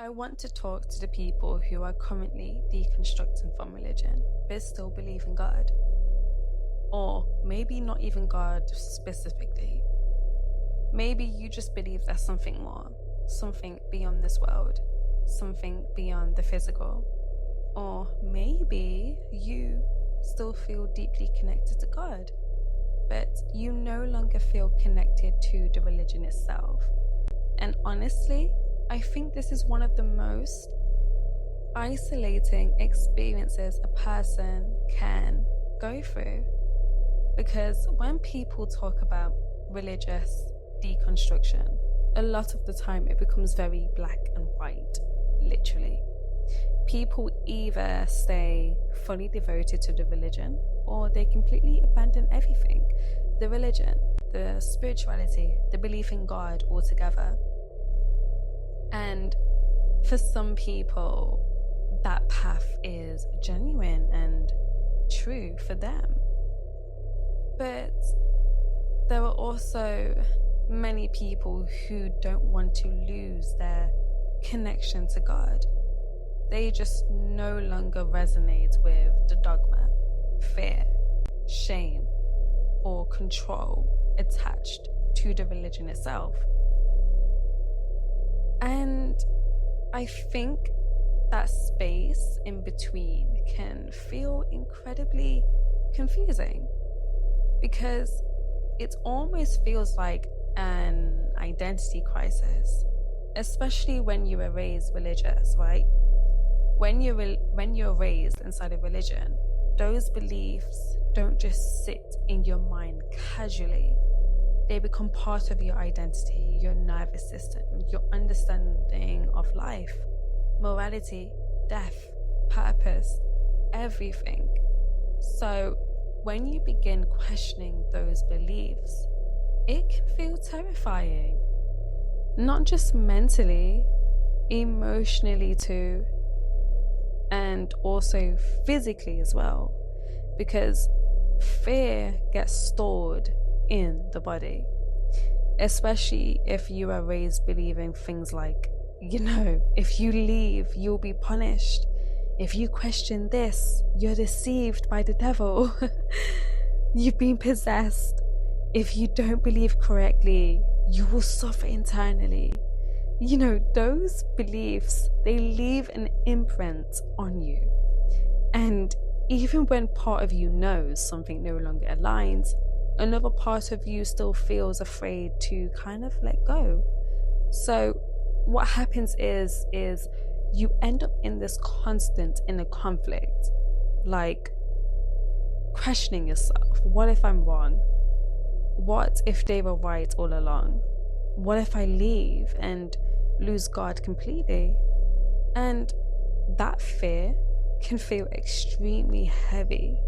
I want to talk to the people who are currently deconstructing from religion but still believe in God. Or maybe not even God specifically. Maybe you just believe there's something more, something beyond this world, something beyond the physical. Or maybe you still feel deeply connected to God, but you no longer feel connected to the religion itself. And honestly, I think this is one of the most isolating experiences a person can go through. Because when people talk about religious deconstruction, a lot of the time it becomes very black and white, literally. People either stay fully devoted to the religion or they completely abandon everything. The religion, the spirituality, the belief in God altogether. And for some people, that path is genuine and true for them. But there are also many people who don't want to lose their connection to God. They just no longer resonate with the dogma, fear, shame, or control attached to the religion itself. And I think that space in between can feel incredibly confusing because it almost feels like an identity crisis, especially when you were raised religious, right? When you're raised inside a religion, those beliefs don't just sit in your mind casually. They become part of your identity, your nervous system, your understanding of life, morality, death, purpose, everything. So when you begin questioning those beliefs, it can feel terrifying. Not just mentally, emotionally too, and also physically as well, because fear gets stored in the body, especially if you are raised believing things like, if you leave, you'll be punished. If you question this, you're deceived by the devil. You've been possessed. If you don't believe correctly, you will suffer internally. Those beliefs, they leave an imprint on you. And even when part of you knows something no longer aligns, another part of you still feels afraid to kind of let go. So what happens is you end up in this constant inner conflict, like questioning yourself. What if I'm wrong? What if they were right all along? What if I leave and lose God completely? And that fear can feel extremely heavy,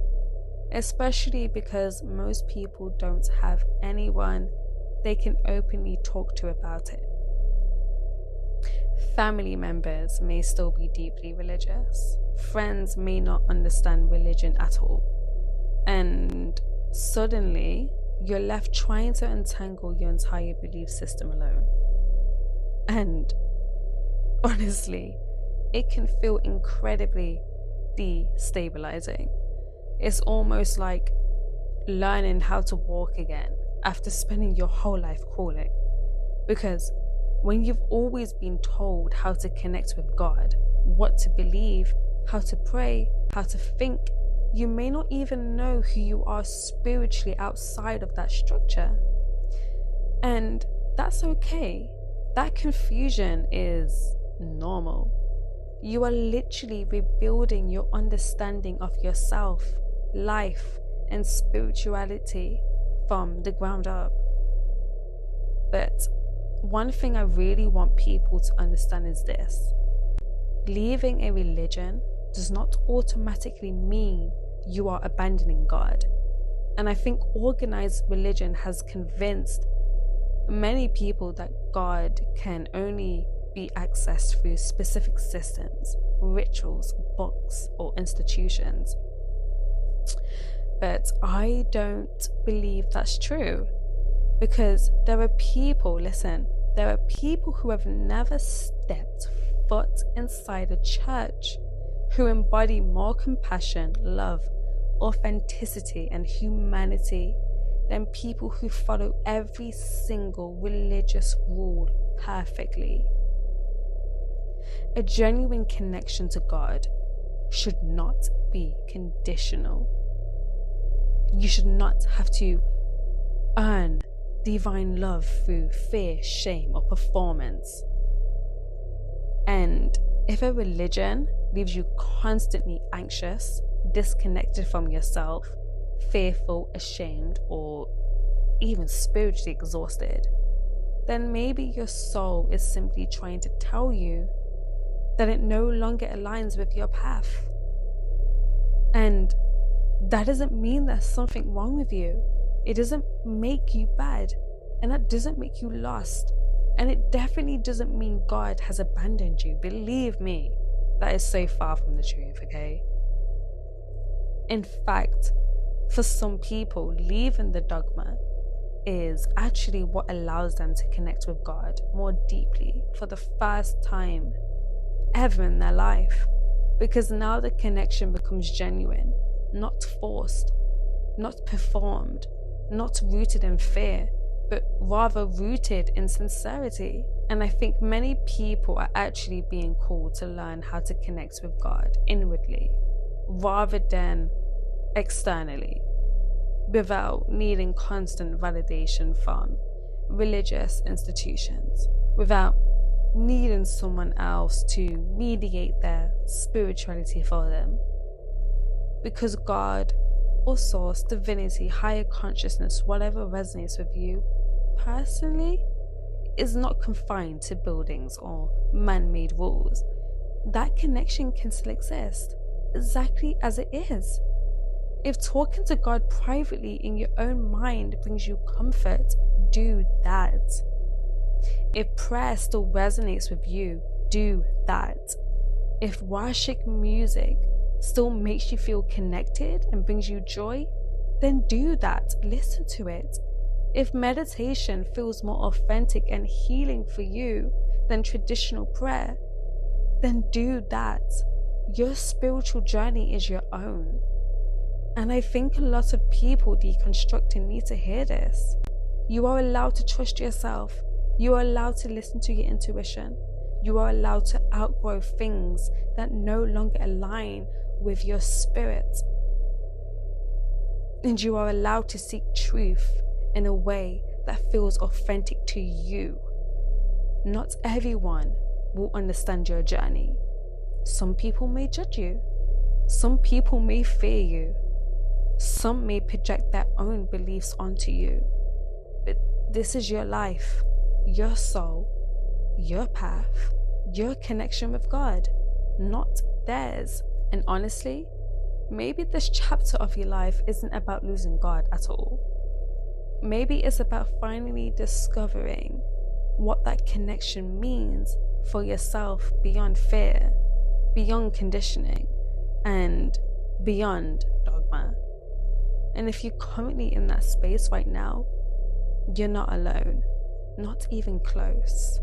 especially because most people don't have anyone they can openly talk to about it. Family members may still be deeply religious. Friends may not understand religion at all. And suddenly, you're left trying to untangle your entire belief system alone. And honestly, it can feel incredibly destabilizing. It's almost like learning how to walk again after spending your whole life crawling. Because when you've always been told how to connect with God, what to believe, how to pray, how to think, you may not even know who you are spiritually outside of that structure. And that's okay. That confusion is normal. You are literally rebuilding your understanding of yourself, life, and spirituality from the ground up. But one thing I really want people to understand is this: leaving a religion does not automatically mean you are abandoning God. And I think organized religion has convinced many people that God can only be accessed through specific systems, rituals, books, or institutions. But I don't believe that's true, because there are people who have never stepped foot inside a church who embody more compassion, love, authenticity, and humanity than people who follow every single religious rule perfectly. A genuine connection to God should not be conditional. You should not have to earn divine love through fear, shame, or performance. And if a religion leaves you constantly anxious, disconnected from yourself, fearful, ashamed, or even spiritually exhausted, then maybe your soul is simply trying to tell you that it no longer aligns with your path. And that doesn't mean there's something wrong with you. It doesn't make you bad, and that doesn't make you lost. And it definitely doesn't mean God has abandoned you. Believe me, that is so far from the truth, okay? In fact, for some people, leaving the dogma is actually what allows them to connect with God more deeply for the first time ever in their life. Because now the connection becomes genuine, not forced, not performed, not rooted in fear, but rather rooted in sincerity. And I think many people are actually being called to learn how to connect with God inwardly, rather than externally, without needing constant validation from religious institutions, without needing someone else to mediate their spirituality for them. Because God or source, divinity, higher consciousness, whatever resonates with you personally, is not confined to buildings or man-made rules. That connection can still exist, exactly as it is. If talking to God privately in your own mind brings you comfort, do that. If prayer still resonates with you, do that. If worship music still makes you feel connected and brings you joy, then do that. Listen to it. If meditation feels more authentic and healing for you than traditional prayer, then do that. Your spiritual journey is your own. And I think a lot of people deconstructing need to hear this. You are allowed to trust yourself. You are allowed to listen to your intuition. You are allowed to outgrow things that no longer align with your spirit. And you are allowed to seek truth in a way that feels authentic to you. Not everyone will understand your journey. Some people may judge you. Some people may fear you. Some may project their own beliefs onto you. But this is your life, your soul, your path, your connection with God, not theirs. And honestly, maybe this chapter of your life isn't about losing God at all. Maybe it's about finally discovering what that connection means for yourself beyond fear, beyond conditioning, and beyond dogma. And if you're currently in that space right now, you're not alone, not even close.